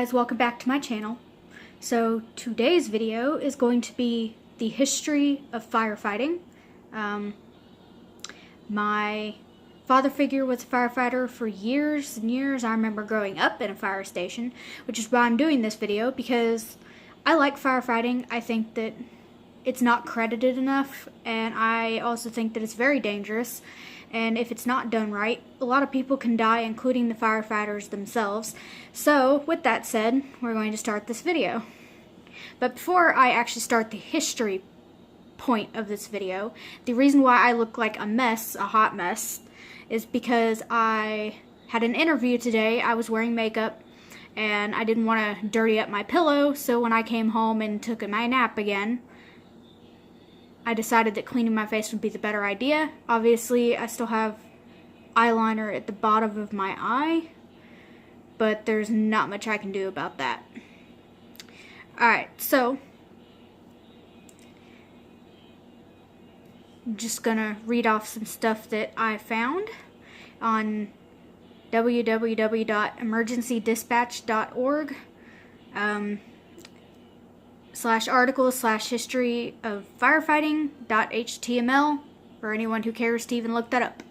guys, welcome back to my channel. So today's video is going to be the history of firefighting. My father figure was a firefighter for years and years. I remember growing up in a fire station, which is why I'm doing this video, because I like firefighting. I think that it's not credited enough, and I also think that it's very dangerous, and if it's not done right, a lot of people can die, including the firefighters themselves. So with that said, we're going to start this video. But before I actually start the history point of this video, the reason why I look like a mess, a hot mess, is because I had an interview today. I was wearing makeup and I didn't want to dirty up my pillow, so when I came home and took my nap again, I decided that cleaning my face would be the better idea. Obviously, I still have eyeliner at the bottom of my eye, but there's not much I can do about that. Alright, so I'm just gonna read off some stuff that I found on www.emergencydispatch.org. /article/history of firefighting.html for anyone who cares to even look that up.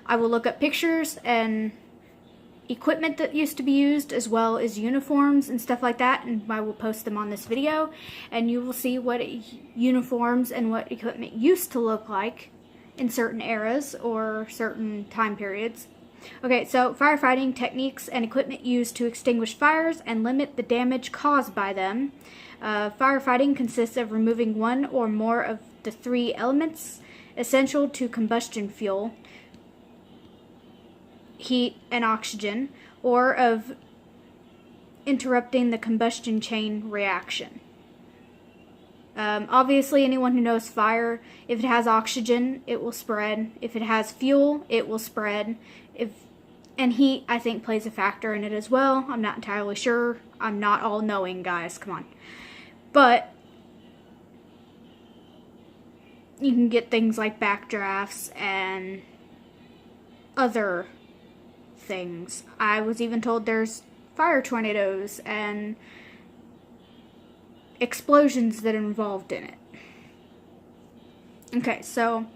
I will look up pictures and equipment that used to be used, as well as uniforms and stuff like that, and I will post them on this video, and you will see what uniforms and what equipment used to look like in certain eras or certain time periods. Okay, so firefighting techniques and equipment used to extinguish fires and limit the damage caused by them. Firefighting consists of removing one or more of the three elements essential to combustion fuel, heat and oxygen, or of interrupting the combustion chain reaction. Obviously, anyone who knows fire, if it has oxygen, it will spread. If it has fuel, it will spread. And heat, I think, plays a factor in it as well. I'm not entirely sure. I'm not all-knowing, guys. Come on. But you can get things like backdrafts and other things. I was even told there's fire tornadoes and explosions that are involved in it. Okay, so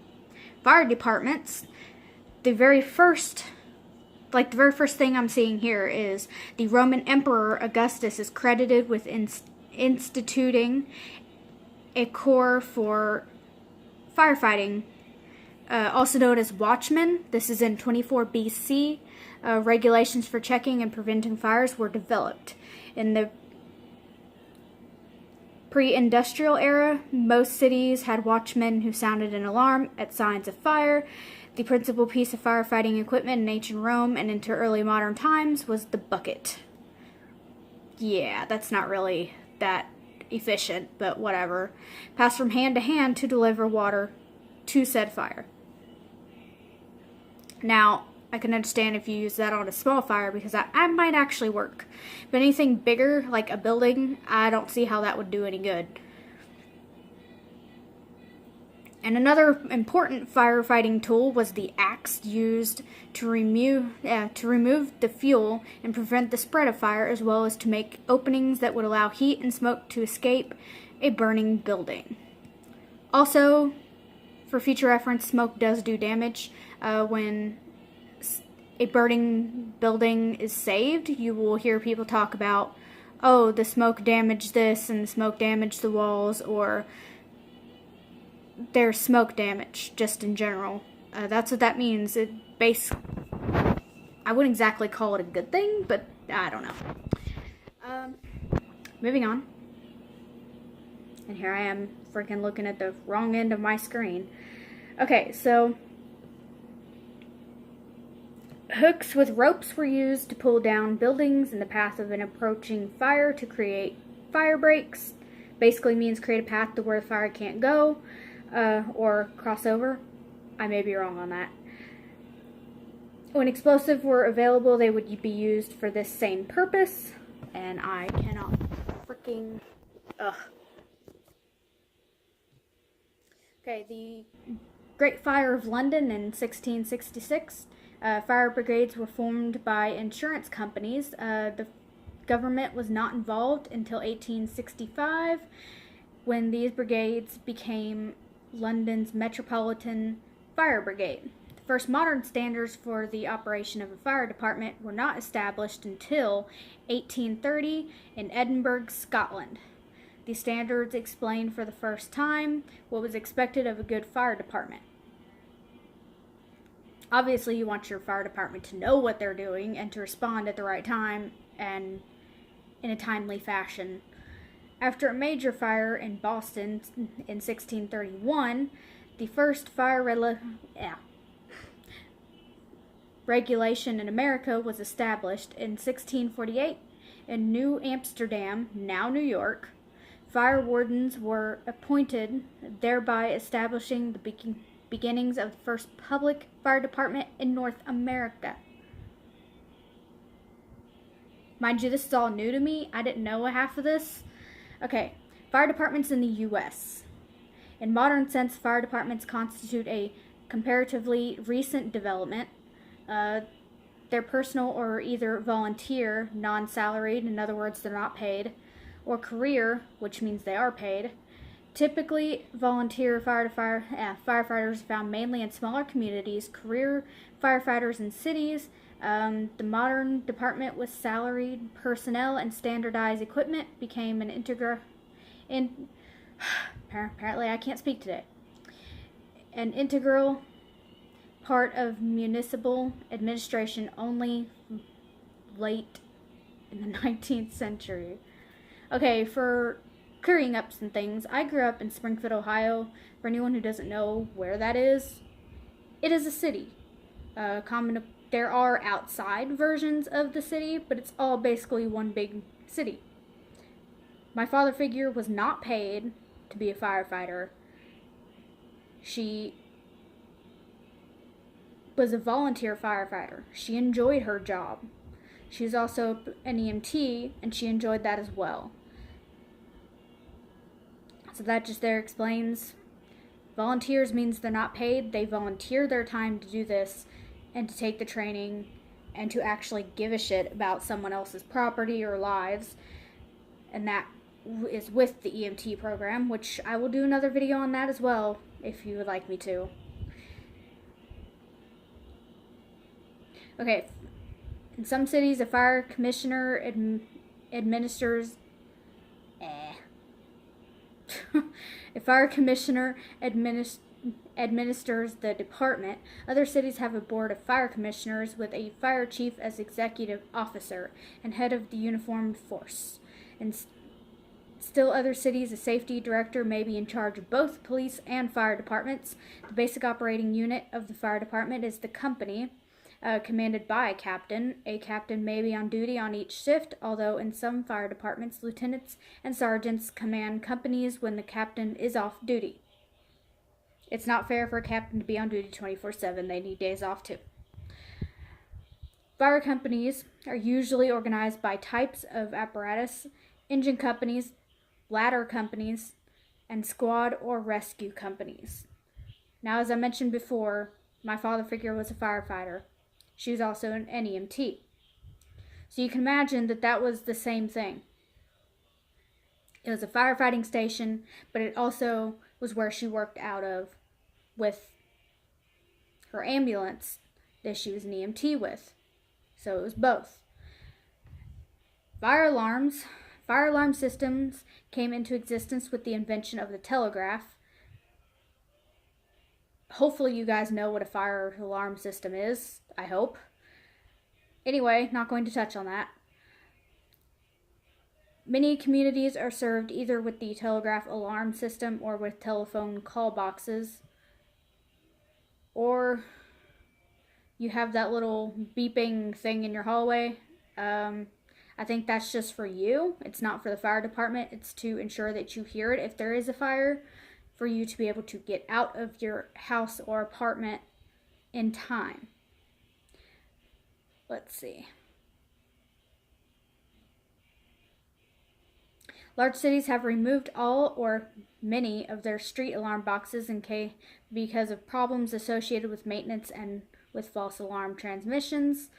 fire departments, the very first thing I'm seeing here is the Roman Emperor Augustus is credited with instituting a corps for firefighting, also known as watchmen. This is in 24 BC. Regulations for checking and preventing fires were developed. In the pre-industrial era, most cities had watchmen who sounded an alarm at signs of fire. The principal piece of firefighting equipment in ancient Rome and into early modern times was the bucket. Yeah, that's not really that efficient, but whatever. Passed from hand to hand to deliver water to said fire. Now, I can understand if you use that on a small fire, because that might actually work. But anything bigger, like a building, I don't see how that would do any good. And another important firefighting tool was the axe, used to remove the fuel and prevent the spread of fire, as well as to make openings that would allow heat and smoke to escape a burning building. Also, for future reference, smoke does do damage. When a burning building is saved, you will hear people talk about, oh, the smoke damaged this and the smoke damaged the walls, or there's smoke damage just in general. That's what that means. I wouldn't exactly call it a good thing, but I don't know. Moving on. And here I am freaking looking at the wrong end of my screen. Okay, so hooks with ropes were used to pull down buildings in the path of an approaching fire to create fire breaks. Basically means create a path to where the fire can't go. Or cross over. I may be wrong on that. When explosives were available, they would be used for this same purpose. And I cannot freaking... Okay, the Great Fire of London in 1666. Fire brigades were formed by insurance companies. The government was not involved until 1865, when these brigades became London's Metropolitan Fire Brigade. The first modern standards for the operation of a fire department were not established until 1830 in Edinburgh, Scotland. These standards explained for the first time what was expected of a good fire department. Obviously, you want your fire department to know what they're doing and to respond at the right time and in a timely fashion. After a major fire in Boston in 1631, the first fire regulation in America was established. In 1648, in New Amsterdam, now New York, fire wardens were appointed, thereby establishing the beginnings of the first public fire department in North America. Mind you, this is all new to me. I didn't know half of this. Okay, fire departments in the U.S. In modern sense, fire departments constitute a comparatively recent development. They're personal or either volunteer, non-salaried, in other words, they're not paid, or career, which means they are paid. Typically, volunteer firefighters are found mainly in smaller communities. Career firefighters in cities. The modern department with salaried personnel and standardized equipment became an apparently I can't speak today. An integral part of municipal administration only late in the 19th century. Okay, for clearing up some things, I grew up in Springfield, Ohio. For anyone who doesn't know where that is, it is a city. There are outside versions of the city, but it's all basically one big city. My father figure was not paid to be a firefighter. She was a volunteer firefighter. She enjoyed her job. She was also an EMT, and she enjoyed that as well. So that just there explains. Volunteers means they're not paid. They volunteer their time to do this and to take the training and to actually give a shit about someone else's property or lives. And that is with the EMT program, which I will do another video on that as well if you would like me to. Okay, in some cities a fire commissioner administers a fire commissioner administers the department. Other cities have a board of fire commissioners with a fire chief as executive officer and head of the uniformed force. And still other cities, a safety director may be in charge of both police and fire departments. The basic operating unit of the fire department is the company, commanded by a captain. A captain may be on duty on each shift, although in some fire departments, lieutenants and sergeants command companies when the captain is off duty. It's not fair for a captain to be on duty 24/7. They need days off too. Fire companies are usually organized by types of apparatus: engine companies, ladder companies, and squad or rescue companies. Now, as I mentioned before, my father figure was a firefighter. She was also an EMT. So you can imagine that that was the same thing. It was a firefighting station, but it also was where she worked out of with her ambulance that she was an EMT with. So it was both. Fire alarm systems came into existence with the invention of the telegraph. Hopefully you guys know what a fire alarm system is, I hope. Anyway, not going to touch on that. Many communities are served either with the telegraph alarm system or with telephone call boxes. Or you have that little beeping thing in your hallway. I think that's just for you. It's not for the fire department. It's to ensure that you hear it if there is a fire, for you to be able to get out of your house or apartment in time. Let's see. Large cities have removed all or many of their street alarm boxes because of problems associated with maintenance and with false alarm transmissions.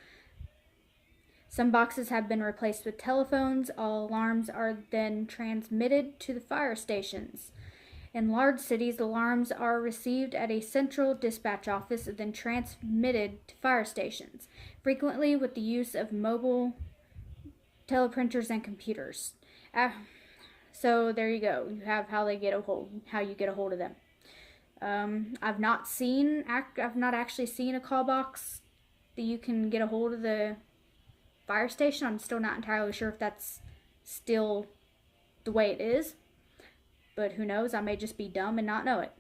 Some boxes have been replaced with telephones. All alarms are then transmitted to the fire stations. In large cities, alarms are received at a central dispatch office and then transmitted to fire stations, frequently with the use of mobile teleprinters and computers. So there you go. You have how you get a hold of them. I've not actually seen a call box that you can get a hold of the fire station. I'm still not entirely sure if that's still the way it is. But who knows? I may just be dumb and not know it.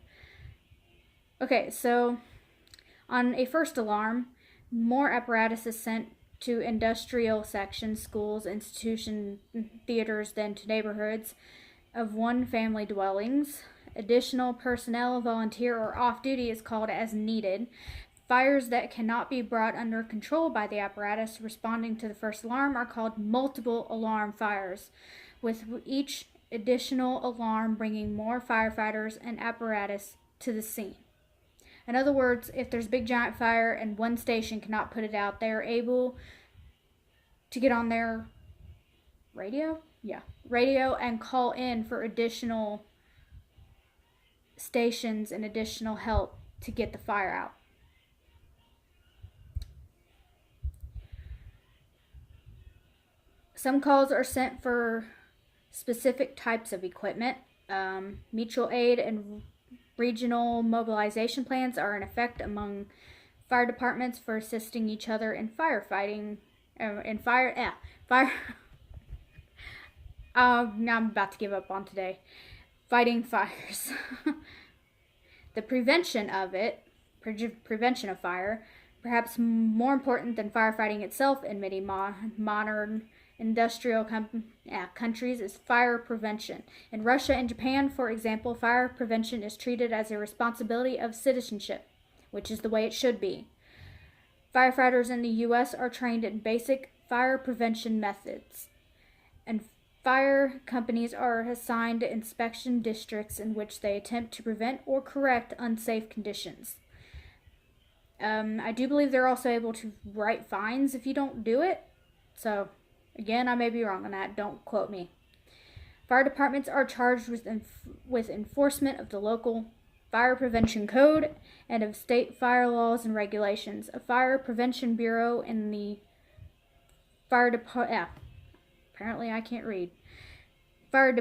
Okay, so on a first alarm, more apparatus is sent to industrial sections, schools, institutions, theaters than to neighborhoods of one-family dwellings. Additional personnel, volunteer, or off-duty is called as needed. Fires that cannot be brought under control by the apparatus responding to the first alarm are called multiple alarm fires, with each additional alarm bringing more firefighters and apparatus to the scene. In other words, if there's a big giant fire and one station cannot put it out, they are able to get on their radio and call in for additional stations and additional help to get the fire out. Some calls are sent for specific types of equipment. Mutual aid and regional mobilization plans are in effect among fire departments for assisting each other in firefighting. Now I'm about to give up on today. Fighting fires. The prevention of fire, perhaps more important than firefighting itself in many modern industrial countries, is fire prevention. In Russia and Japan, for example, fire prevention is treated as a responsibility of citizenship, which is the way it should be. Firefighters in the U.S. are trained in basic fire prevention methods, and fire companies are assigned inspection districts in which they attempt to prevent or correct unsafe conditions. I do believe they're also able to write fines if you don't do it. So, again, I may be wrong on that. Don't quote me. Fire departments are charged with enforcement of the local fire prevention code and of state fire laws and regulations. A fire prevention bureau in the fire department. Apparently, I can't read. Fire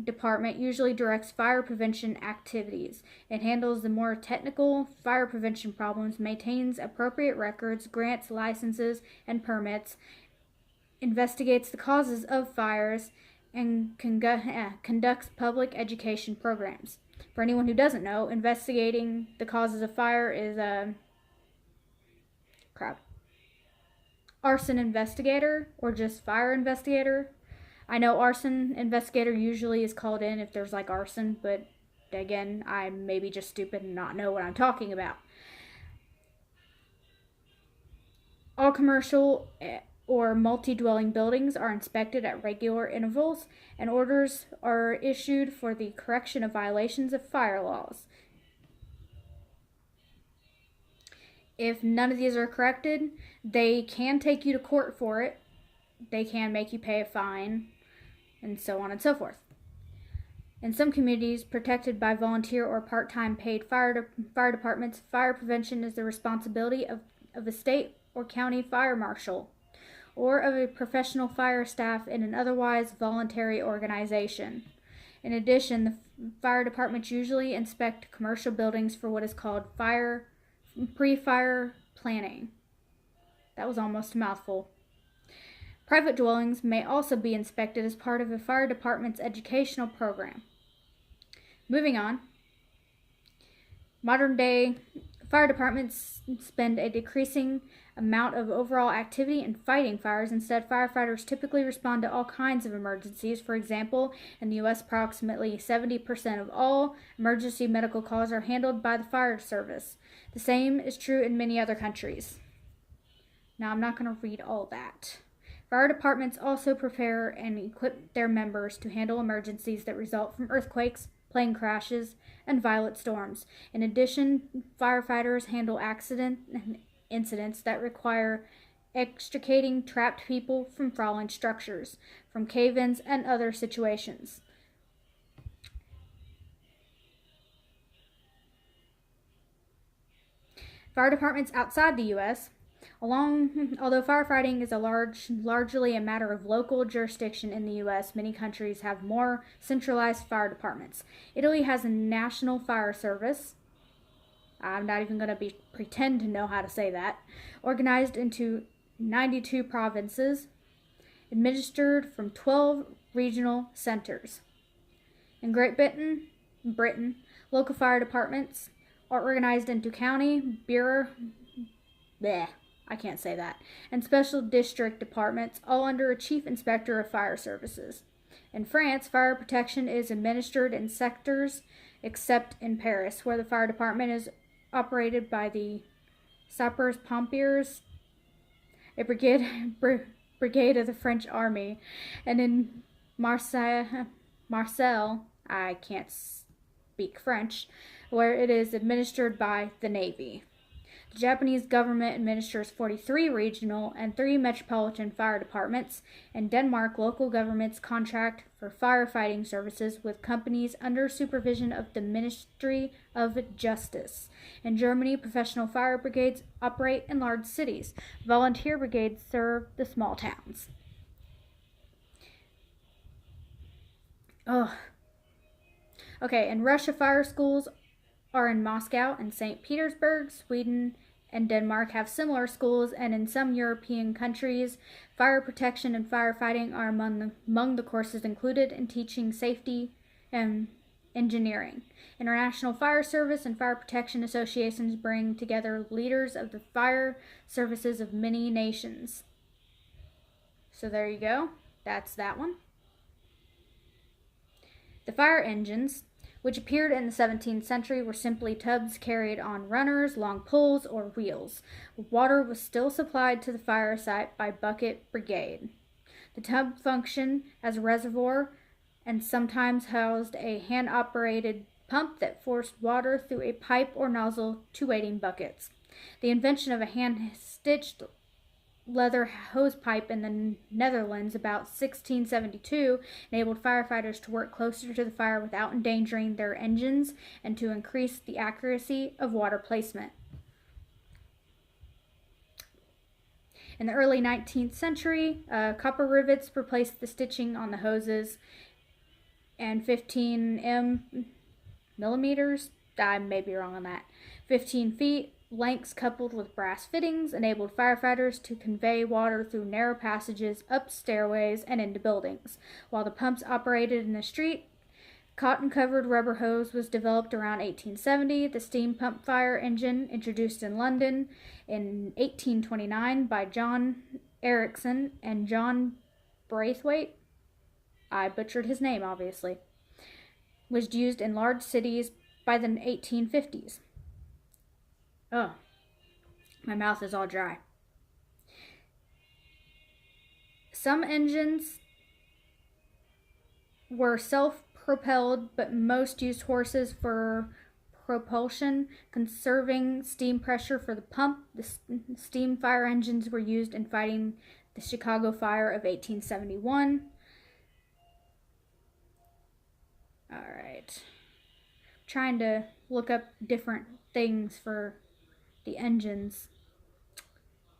department usually directs fire prevention activities. It handles the more technical fire prevention problems, maintains appropriate records, grants licenses and permits, investigates the causes of fires, and conducts public education programs. For anyone who doesn't know, investigating the causes of fire is arson investigator or just fire investigator. I know arson investigator usually is called in if there's like arson, but again, I may be just stupid and not know what I'm talking about. All commercial or multi-dwelling buildings are inspected at regular intervals, and orders are issued for the correction of violations of fire laws. If none of these are corrected, they can take you to court for it. They can make you pay a fine, and so on and so forth. In some communities protected by volunteer or part-time paid fire departments, fire prevention is the responsibility of a state or county fire marshal, or of a professional fire staff in an otherwise voluntary organization. In addition, the fire departments usually inspect commercial buildings for what is called pre-fire planning. That was almost a mouthful. Private dwellings may also be inspected as part of a fire department's educational program. Moving on. Modern day fire departments spend a decreasing amount of overall activity in fighting fires. Instead, firefighters typically respond to all kinds of emergencies. For example, in the U.S., approximately 70% of all emergency medical calls are handled by the fire service. The same is true in many other countries. Now, I'm not going to read all that. Fire departments also prepare and equip their members to handle emergencies that result from earthquakes, plane crashes, and violent storms. In addition, firefighters handle incidents that require extricating trapped people from falling structures, from cave-ins and other situations. Fire departments outside the U.S. Although firefighting is largely a matter of local jurisdiction in the U.S., many countries have more centralized fire departments. Italy has a national fire service. I'm not even going to pretend to know how to say that. Organized into 92 provinces, administered from 12 regional centers. In Great Britain, local fire departments are organized into county, borough, and special district departments, all under a chief inspector of fire services. In France, fire protection is administered in sectors, except in Paris, where the fire department is operated by the Sapeurs-Pompiers, a brigade of the French army, and in Marseille, I can't speak French, where it is administered by the Navy. The Japanese government administers 43 regional and 3 metropolitan fire departments. In Denmark, local governments contract for firefighting services with companies under supervision of the Ministry of Justice. In Germany, professional fire brigades operate in large cities. Volunteer brigades serve the small towns. Okay, in Russia, fire schools are in Moscow and St. Petersburg. Sweden and Denmark have similar schools, and in some European countries, fire protection and firefighting are among the courses included in teaching safety and engineering. International Fire Service and Fire Protection Associations bring together leaders of the fire services of many nations. So there you go. That's that one. The fire engines, which appeared in the 17th century, were simply tubs carried on runners, long poles, or wheels. Water was still supplied to the fire site by bucket brigade. The tub functioned as a reservoir and sometimes housed a hand-operated pump that forced water through a pipe or nozzle to waiting buckets. The invention of a hand-stitched leather hose pipe in the Netherlands about 1672 enabled firefighters to work closer to the fire without endangering their engines and to increase the accuracy of water placement. In the early 19th century, copper rivets replaced the stitching on the hoses, and 15 millimeters, I may be wrong on that, 15 feet lengths coupled with brass fittings enabled firefighters to convey water through narrow passages, up stairways, and into buildings. While the pumps operated in the street, cotton-covered rubber hose was developed around 1870. The steam pump fire engine, introduced in London in 1829 by John Ericsson and John Braithwaite, I butchered his name obviously, was used in large cities by the 1850s. Oh, my mouth is all dry. Some engines were self-propelled, but most used horses for propulsion, conserving steam pressure for the pump. The steam fire engines were used in fighting the Chicago Fire of 1871. All right. Trying to look up different things for the engines.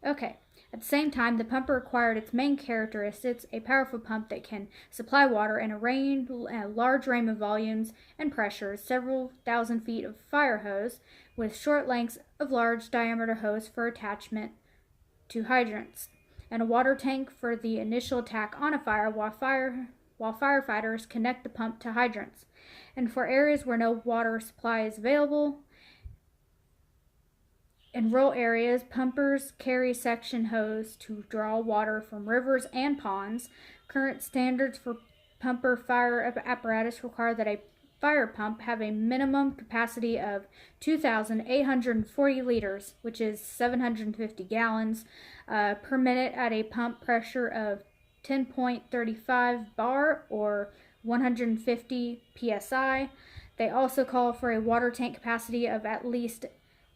Okay. At the same time, the pumper acquired its main characteristics, a powerful pump that can supply water in a large range of volumes and pressures, several thousand feet of fire hose, with short lengths of large diameter hose for attachment to hydrants, and a water tank for the initial attack on a fire while firefighters connect the pump to hydrants. And for areas where no water supply is available, in rural areas, pumpers carry suction hose to draw water from rivers and ponds. Current standards for pumper fire apparatus require that a fire pump have a minimum capacity of 2,840 liters, which is 750 gallons, per minute at a pump pressure of 10.35 bar or 150 psi. They also call for a water tank capacity of at least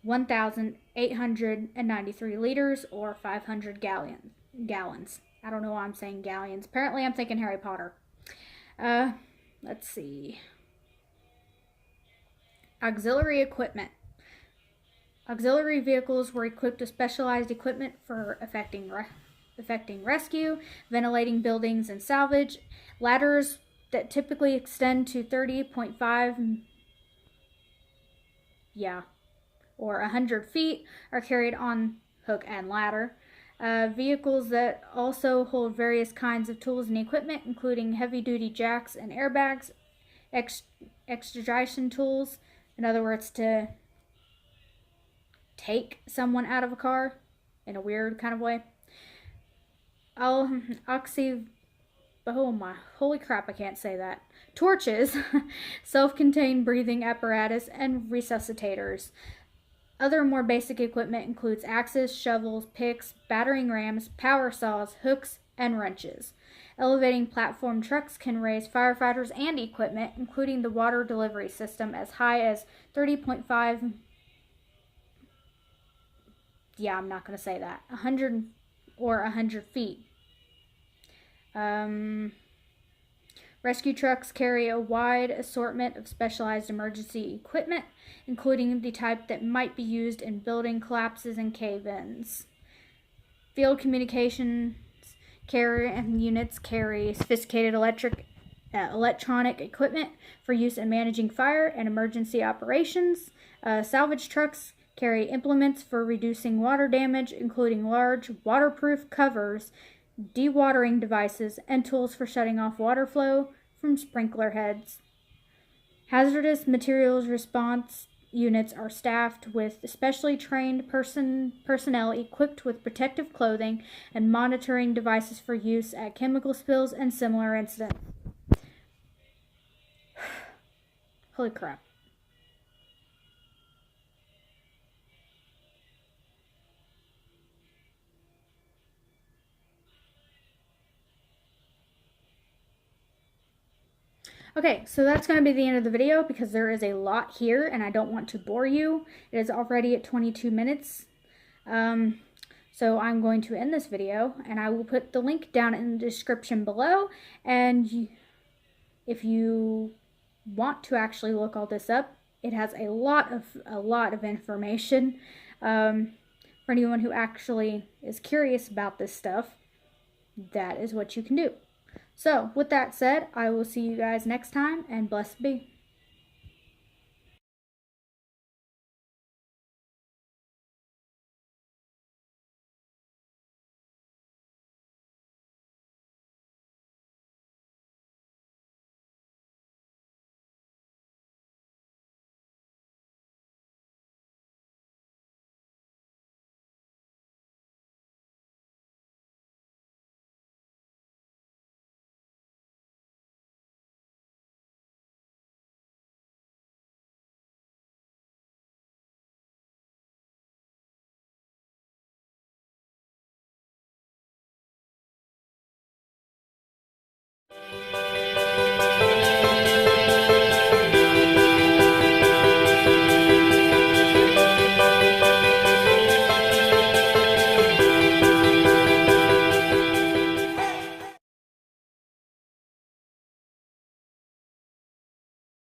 1,893 liters, or 500 gallons. I don't know why I'm saying galleons. Apparently I'm thinking Harry Potter. Let's see. Auxiliary equipment. Auxiliary vehicles were equipped with specialized equipment for effecting rescue, ventilating buildings, and salvage. Ladders that typically extend to 30.5 or 100 feet are carried on hook and ladder. Vehicles that also hold various kinds of tools and equipment, including heavy-duty jacks and airbags, extraction tools, in other words, to take someone out of a car in a weird kind of way. Oh my, holy crap, I can't say that. Torches, self-contained breathing apparatus, and resuscitators. Other more basic equipment includes axes, shovels, picks, battering rams, power saws, hooks, and wrenches. Elevating platform trucks can raise firefighters and equipment, including the water delivery system, as high as 30.5. I'm not going to say that. 100 feet. Rescue trucks carry a wide assortment of specialized emergency equipment, including the type that might be used in building collapses and cave-ins. Field communications units carry sophisticated electronic equipment for use in managing fire and emergency operations. Salvage trucks carry implements for reducing water damage, including large waterproof covers, dewatering devices, and tools for shutting off water flow from sprinkler heads. Hazardous materials response units are staffed with specially trained personnel equipped with protective clothing and monitoring devices for use at chemical spills and similar incidents. Holy crap. Okay, so that's going to be the end of the video because there is a lot here and I don't want to bore you. It is already at 22 minutes. So I'm going to end this video and I will put the link down in the description below. And if you want to actually look all this up, it has a lot of information for anyone who actually is curious about this stuff. That is what you can do. So, with that said, I will see you guys next time, and blessed be.